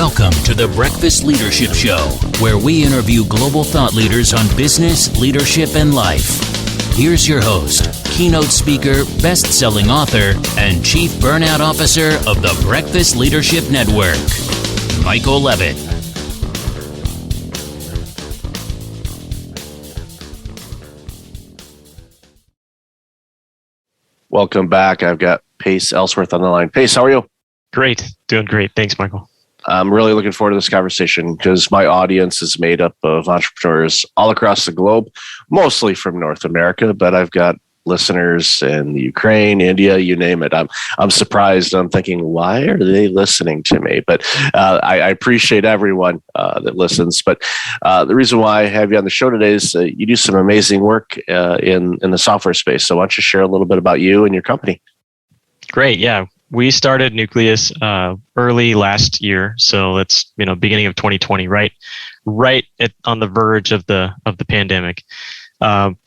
Welcome to the Breakfast Leadership Show, where we interview global thought leaders on business, leadership, and life. Here's your host, keynote speaker, best-selling author, and chief burnout officer of the Breakfast Leadership Network, Michael Levitt. Welcome back. I've got Pace Ellsworth on the line. Pace, how are you? Great. Doing great. Thanks, Michael. I'm really looking forward to this conversation because my audience is made up of entrepreneurs all across the globe, mostly from North America, but I've got listeners in the Ukraine, India, you name it. I'm surprised. I'm thinking, why are they listening to me? But I appreciate everyone that listens. But the reason why I have you on the show today is you do some amazing work in the software space. So why don't you share a little bit about you and your company? Great. Yeah. We started Nuclius early last year. So that's, beginning of 2020, right on the verge of the pandemic.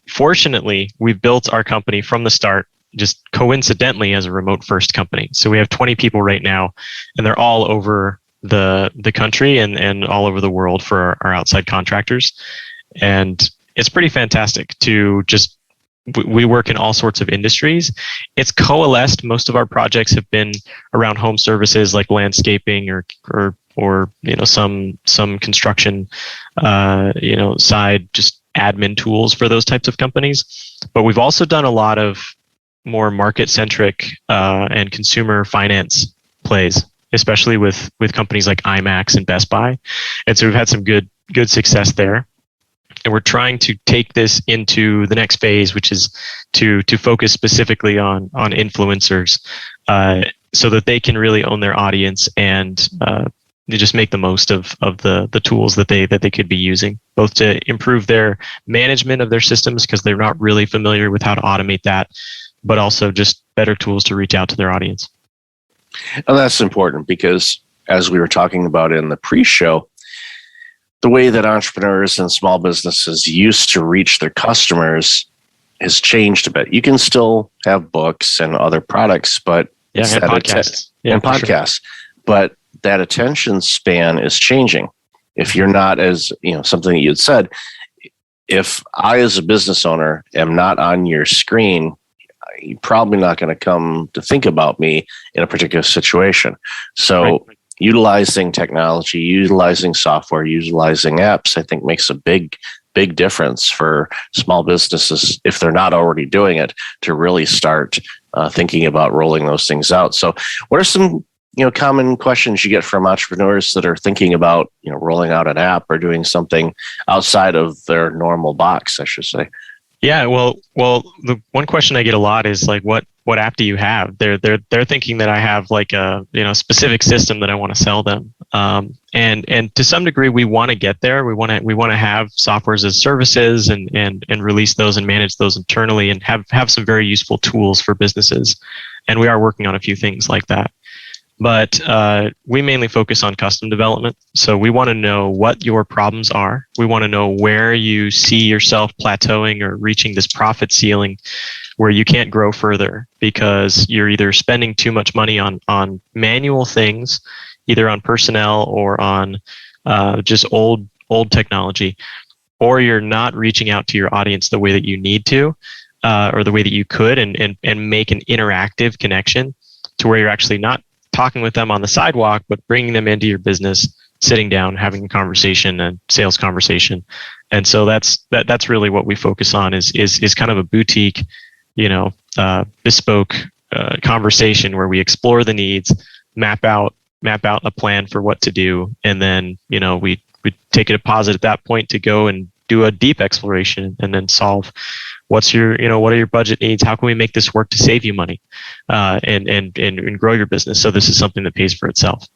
Fortunately, we built our company from the start, just coincidentally as a remote first company. So we have 20 people right now, and they're all over the country and all over the world for our outside contractors. And it's pretty fantastic to just, we work in all sorts of industries. It's coalesced. Most of our projects have been around home services like landscaping or some construction, side, just admin tools for those types of companies. But we've also done a lot of more market-centric and consumer finance plays, especially with companies like IMAX and Best Buy. And so we've had some good success there. And we're trying to take this into the next phase, which is to focus specifically on influencers, so that they can really own their audience and they just make the most of the tools that they could be using, both to improve their management of their systems because they're not really familiar with how to automate that, but also just better tools to reach out to their audience. And that's important because, as we were talking about in the pre-show, the way that entrepreneurs and small businesses used to reach their customers has changed a bit. You can still have books and other products, but and podcasts. Podcasts. Sure. But that attention span is changing. If you're not, as something that you had said, if I as a business owner am not on your screen, you're probably not going to come to think about me in a particular situation. So utilizing technology, utilizing software, utilizing apps, I think makes a big difference for small businesses, if they're not already doing it, to really start thinking about rolling those things out. So what are some common questions you get from entrepreneurs that are thinking about, rolling out an app or doing something outside of their normal box, I should say? Yeah, well, the one question I get a lot is like, what app do you have? They're thinking that I have like a specific system that I want to sell them. And to some degree, we want to get there. We want to have softwares as services and release those and manage those internally and have some very useful tools for businesses. And we are working on a few things like that. But we mainly focus on custom development. So we want to know what your problems are. We want to know where you see yourself plateauing or reaching this profit ceiling where you can't grow further because you're either spending too much money on manual things, either on personnel or on just old technology, or you're not reaching out to your audience the way that you need to, or the way that you could and make an interactive connection to where you're actually not talking with them on the sidewalk, but bringing them into your business, sitting down, having a conversation, a sales conversation. And so that's really what we focus on is kind of a boutique, bespoke conversation where we explore the needs, map out a plan for what to do. And then, we take a deposit at that point to go and do a deep exploration and then solve what are your budget needs? How can we make this work to save you money and grow your business? So this is something that pays for itself.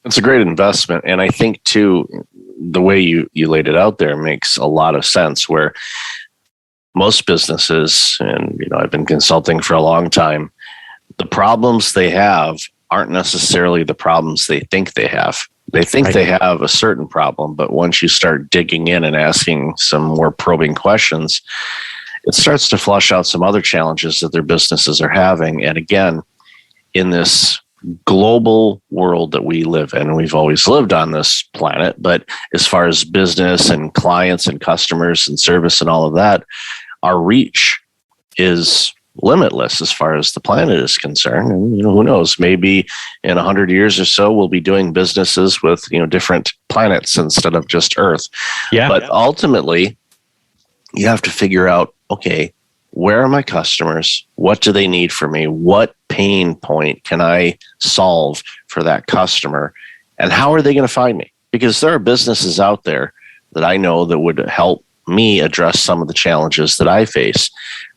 It's a great investment. And I think too, the way you laid it out there makes a lot of sense where most businesses, and I've been consulting for a long time, the problems they have aren't necessarily the problems they think they have. They think they have a certain problem, but once you start digging in and asking some more probing questions, it starts to flush out some other challenges that their businesses are having. And again, in this global world that we live in, and we've always lived on this planet, but as far as business and clients and customers and service and all of that, our reach is limitless as far as the planet is concerned. And who knows, maybe in 100 years or so we'll be doing businesses with different planets instead of just Earth. But ultimately you have to figure out, okay, where are my customers? What do they need from me? What pain point can I solve for that customer? And how are they going to find me? Because there are businesses out there that I know that would help me address some of the challenges that I face.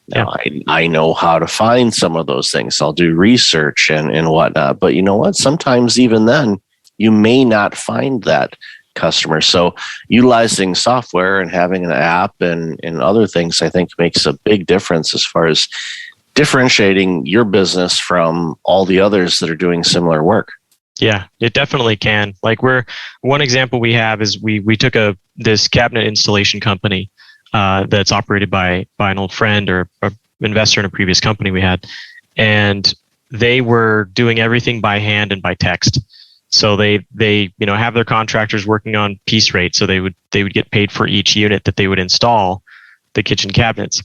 Now, I know how to find some of those things. I'll do research and whatnot. But you know what? Sometimes even then, you may not find that customer. So utilizing software and having an app and other things, I think, makes a big difference as far as differentiating your business from all the others that are doing similar work. Yeah, it definitely can. Like one example we have is we took this cabinet installation company that's operated by an old friend or an investor in a previous company we had, and they were doing everything by hand and by text. So they have their contractors working on piece rate, so they would get paid for each unit that they would install the kitchen cabinets.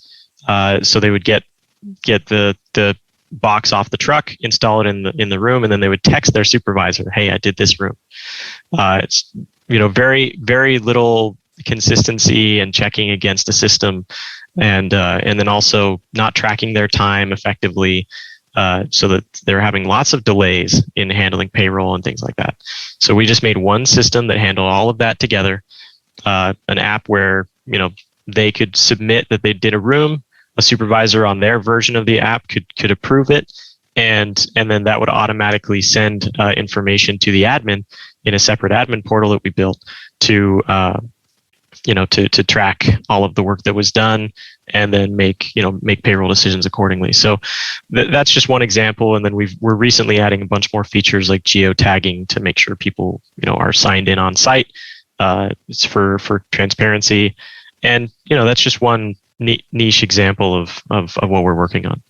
So they would get the box off the truck, install it in the room, and then they would text their supervisor, "Hey, I did this room." It's very very little consistency and checking against a system, and then also not tracking their time effectively. So that they're having lots of delays in handling payroll and things like that. So we just made one system that handled all of that together, an app where they could submit that they did a room, a supervisor on their version of the app could approve it, and then that would automatically send information to the admin in a separate admin portal that we built to track all of the work that was done, and then make payroll decisions accordingly. So that's just one example. And then we're recently adding a bunch more features like geotagging to make sure people are signed in on site. It's for transparency, and that's just one niche example of what we're working on.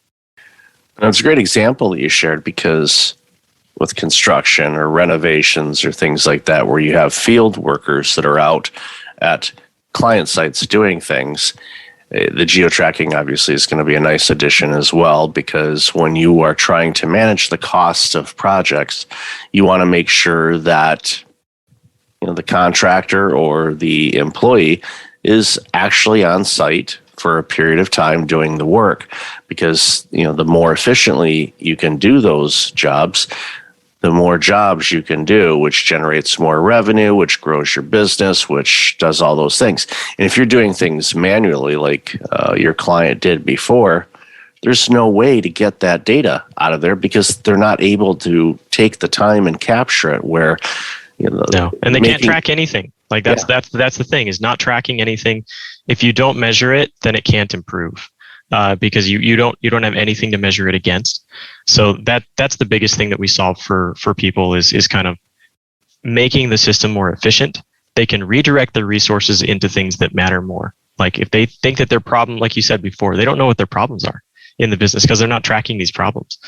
And it's a great example that you shared, because with construction or renovations or things like that, where you have field workers that are out at client sites doing things, the geo-tracking obviously is going to be a nice addition as well, because when you are trying to manage the cost of projects, you want to make sure that the contractor or the employee is actually on site for a period of time doing the work, because the more efficiently you can do those jobs, the more jobs you can do, which generates more revenue, which grows your business, which does all those things. And if you're doing things manually, like your client did before, there's no way to get that data out of there, because they're not able to take the time and capture it. Where no, and they can't track anything. Like that's the thing, is not tracking anything. If you don't measure it, then it can't improve. Because you don't have anything to measure it against. So that's the biggest thing that we solve for people is kind of making the system more efficient. They can redirect their resources into things that matter more. Like if they think that their problem, like you said before, they don't know what their problems are in the business because they're not tracking these problems.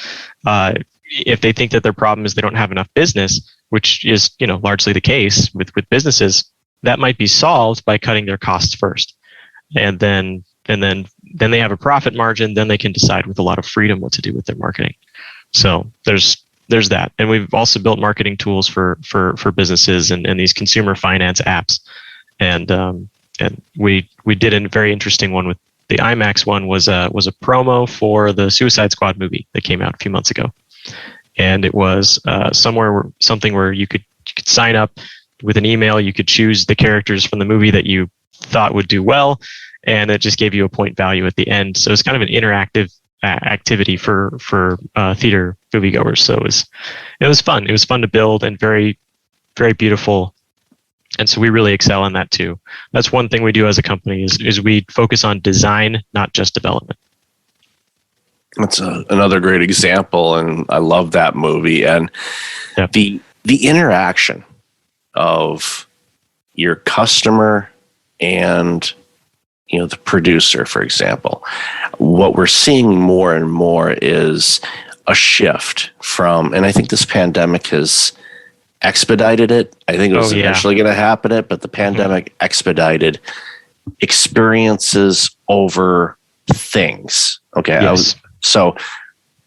If they think that their problem is they don't have enough business, which is largely the case with businesses, that might be solved by cutting their costs first, and then they have a profit margin. Then they can decide with a lot of freedom what to do with their marketing. So there's that. And we've also built marketing tools for businesses and these consumer finance apps. And we did a very interesting one with the IMAX one was a promo for the Suicide Squad movie that came out a few months ago. And it was something where you could sign up with an email. You could choose the characters from the movie that you thought would do well, and it just gave you a point value at the end. So it's kind of an interactive activity for theater moviegoers. So it was fun. It was fun to build and very, very beautiful. And so we really excel in that too. That's one thing we do as a company is we focus on design, not just development. That's another great example, and I love that movie. And the interaction of your customer and the producer, for example, what we're seeing more and more is a shift from, and I think this pandemic has expedited it. I think it was eventually going to happen, but the pandemic expedited experiences over things. Okay. Yes. So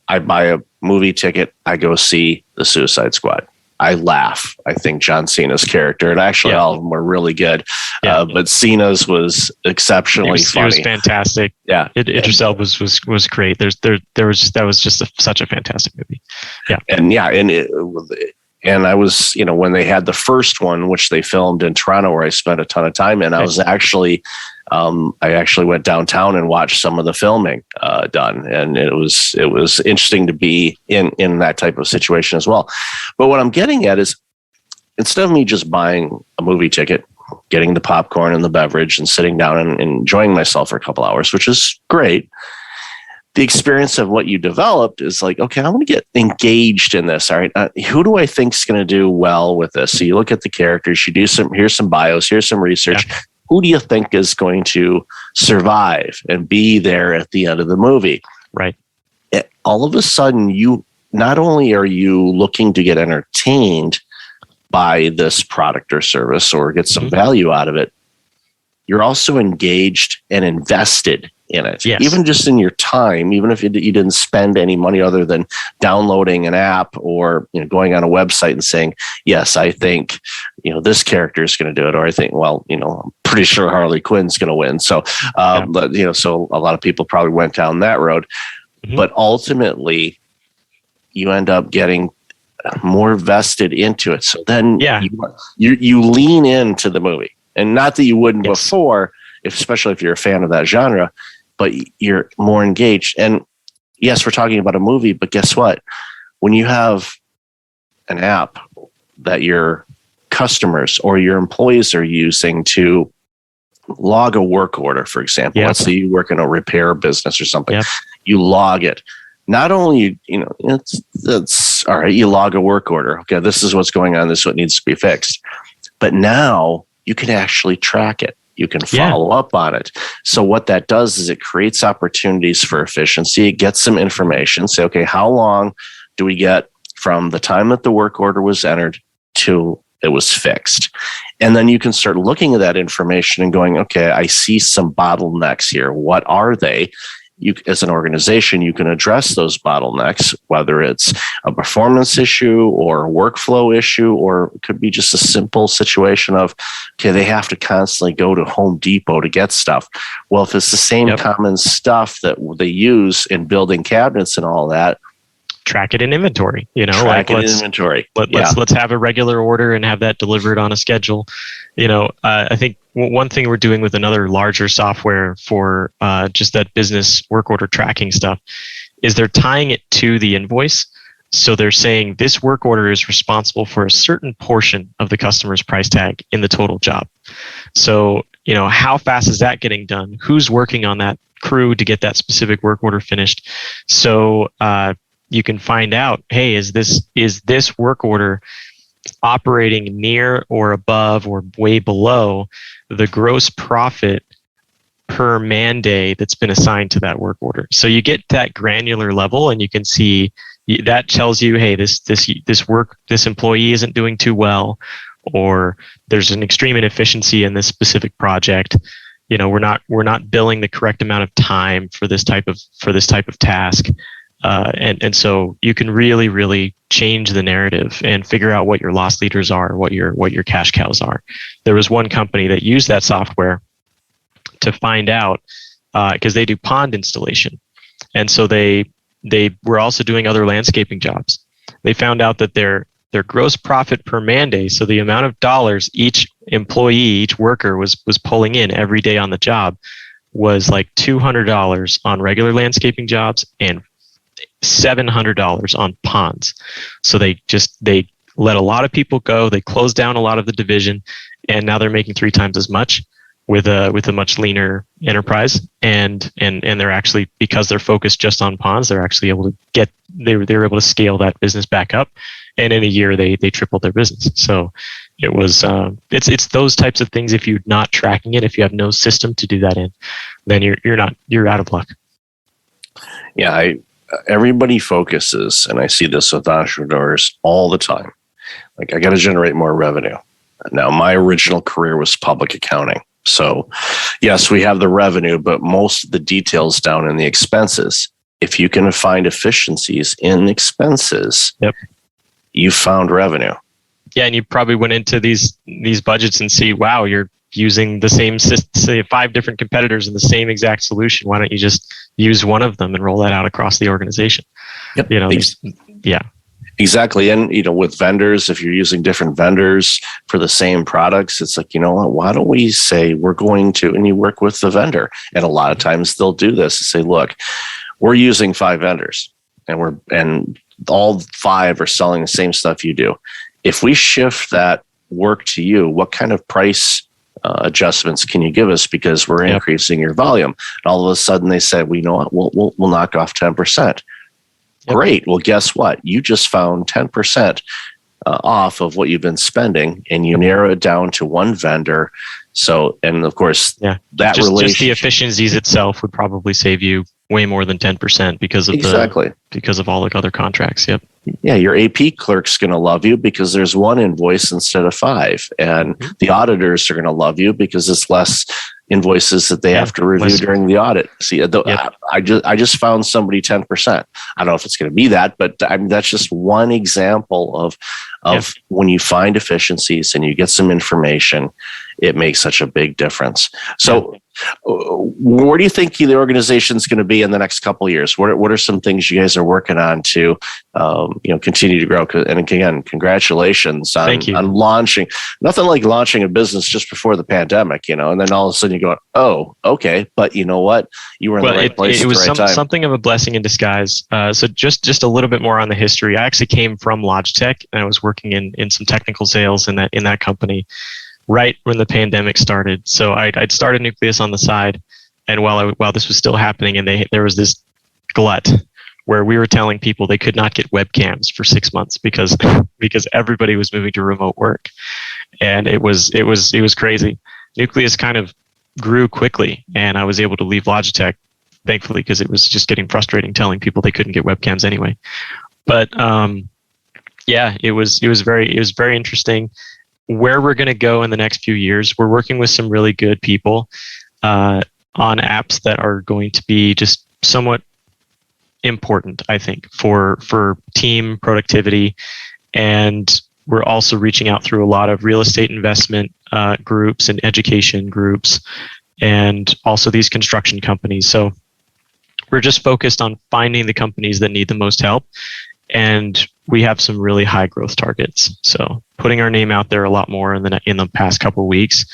I buy a movie ticket. I go see The Suicide Squad. I laugh. I think John Cena's character, and actually all of them were really good, but Cena's was exceptionally funny. It was fantastic. Yeah, Idris Elba was great. That was just such a fantastic movie. Yeah, and I was, when they had the first one, which they filmed in Toronto, where I spent a ton of time in, I was actually, I actually went downtown and watched some of the filming done, and it was interesting to be in that type of situation as well. But what I'm getting at is, instead of me just buying a movie ticket, getting the popcorn and the beverage, and sitting down and enjoying myself for a couple hours, which is great, the experience of what you developed is like, okay, I want to get engaged in this. All right. Who do I think is going to do well with this? So you look at the characters, you do here's some bios, here's some research. Yeah. Who do you think is going to survive and be there at the end of the movie? Right. All of a sudden, you not only are you looking to get entertained by this product or service or get some value out of it, you're also engaged and invested in it. Yes. Even just in your time, even if you didn't spend any money other than downloading an app or going on a website and saying, yes, I think this character is going to do it, or I think, well, I'm pretty sure Harley Quinn's going to win. So but so a lot of people probably went down that road, but ultimately you end up getting more vested into it. So then you lean into the movie, and not that you wouldn't before, especially if you're a fan of that genre, but you're more engaged. And yes, we're talking about a movie, but guess what? When you have an app that your customers or your employees are using to log a work order, for example, let's say you work in a repair business or something, you log it. Not only, it's all right, you log a work order. Okay, this is what's going on. This is what needs to be fixed. But now you can actually track it. You can follow up on it. So what that does is it creates opportunities for efficiency. It gets some information. Say, okay, how long do we get from the time that the work order was entered to it was fixed? And then you can start looking at that information and going, okay, I see some bottlenecks here. What are they? You, as an organization, you can address those bottlenecks, whether it's a performance issue or a workflow issue, or it could be just a simple situation of, okay, they have to constantly go to Home Depot to get stuff. Well, if it's the same common stuff that they use in building cabinets and all that, track it in inventory, let's have a regular order and have that delivered on a schedule. I think one thing we're doing with another larger software for just that business work order tracking stuff is they're tying it to the invoice. So they're saying this work order is responsible for a certain portion of the customer's price tag in the total job. So, how fast is that getting done? Who's working on that crew to get that specific work order finished? So, you can find out, hey, is this work order operating near or above or way below the gross profit per man day that's been assigned to that work order? So you get that granular level, and you can see that tells you, hey, this employee isn't doing too well, or there's an extreme inefficiency in this specific project. We're not billing the correct amount of time for this type of task. And so you can really, really change the narrative and figure out what your loss leaders are, what your cash cows are. There was one company that used that software to find out, because they do pond installation. And so they were also doing other landscaping jobs. They found out that their gross profit per man day, so the amount of dollars each employee, each worker was pulling in every day on the job, was like $200 on regular landscaping jobs and $700 on ponds. So they let a lot of people go. They closed down a lot of the division, and now they're making 3 times as much with a much leaner enterprise. And they're actually, because they're focused just on ponds, they're actually able to they're able to scale that business back up. And in a year, they tripled their business. So it was it's those types of things. If you're not tracking it, if you have no system to do that in, then you're out of luck. Yeah, everybody focuses, and I see this with entrepreneurs all the time. Like, I got to generate more revenue. Now, my original career was public accounting. So yes, we have the revenue, but most of the details down in the expenses. If you can find efficiencies in expenses, yep, you found revenue. Yeah, and you probably went into these budgets and see, wow, you're using the same system, say 5 different competitors in the same exact solution. Why don't you just use one of them and roll that out across the organization? Yep. Yeah. Exactly. And, with vendors, if you're using different vendors for the same products, it's like, why don't we say we're going to, and you work with the vendor. And a lot of times they'll do this and say, look, we're using 5 vendors and all 5 are selling the same stuff you do. If we shift that work to you, what kind of price adjustments can you give us, because we're increasing your volume? And all of a sudden they say, well, you know what, we'll knock off 10%. Yep. Great. Well, guess what? You just found 10% off of what you've been spending, and you narrow it down to one vendor. So, and of course, that relationship, just the efficiencies itself would probably save you way more than 10% because of all the other contracts. Yep. Yeah, your AP clerk's going to love you because there's one invoice instead of 5, and the auditors are going to love you because it's less invoices that they have to review during the audit. See, I just found somebody 10%. I don't know if it's going to be that, but that's just one example of when you find efficiencies and you get some information, it makes such a big difference. So where do you think the organization is going to be in the next couple of years? What are some things you guys are working on to continue to grow? And again, congratulations on launching. Nothing like launching a business just before the pandemic, and then all of a sudden you go, oh, okay, but you know what? You were in the right place at the right time. Something of a blessing in disguise. So just a little bit more on the history. I actually came from Logitech, and I was working in some technical sales in that company right when the pandemic started. So I'd started Nuclius on the side, and while this was still happening, and there was this glut where we were telling people they could not get webcams for 6 months because everybody was moving to remote work, and it was crazy. Nuclius kind of grew quickly, and I was able to leave Logitech, thankfully, because it was just getting frustrating telling people they couldn't get webcams anyway. But it was very interesting. Where we're going to go in the next few years, we're working with some really good people on apps that are going to be just somewhat important, I think, for team productivity. And we're also reaching out through a lot of real estate investment groups and education groups, and also these construction companies. So we're just focused on finding the companies that need the most help. And we have some really high growth targets. So putting our name out there a lot more in the past couple of weeks.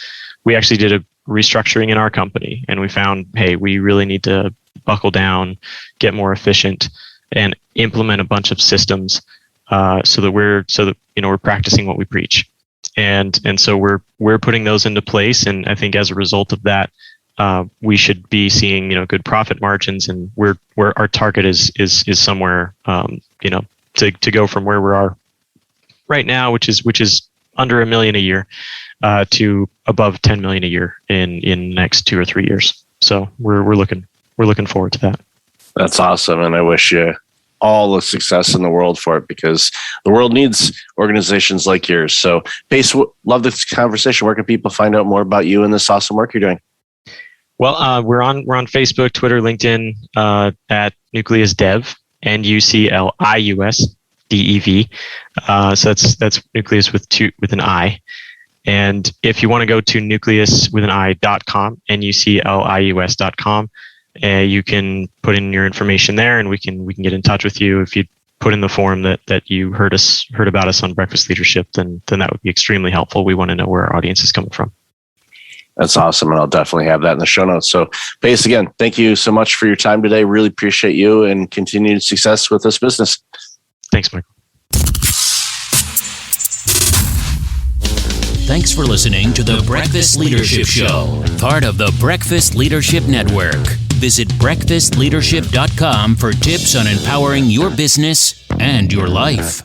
We actually did a restructuring in our company, and we found, hey, we really need to buckle down, get more efficient, and implement a bunch of systems so that we're practicing what we preach. And so we're putting those into place. And I think as a result of that, we should be seeing good profit margins, and where our target is somewhere to go from where we are right now, which is under $1 million a year, to above $10 million a year in the next 2 or 3 years. So we're looking forward to that. That's awesome, and I wish you all the success in the world for it, because the world needs organizations like yours. So, Pace, love this conversation. Where can people find out more about you and this awesome work you're doing? Well, we're on Facebook, Twitter, LinkedIn at Nuclius Dev, NUCLIUS DEV. So that's Nuclius with an I. And if you want to go to nuclius.com, NUCLIUS.com, you can put in your information there, and we can get in touch with you. If you put in the form that you heard about us on Breakfast Leadership, then that would be extremely helpful. We want to know where our audience is coming from. That's awesome, and I'll definitely have that in the show notes. So, Pace, again, thank you so much for your time today. Really appreciate you, and continued success with this business. Thanks, Michael. Thanks for listening to the Breakfast Leadership Show, part of the Breakfast Leadership Network. Visit breakfastleadership.com for tips on empowering your business and your life.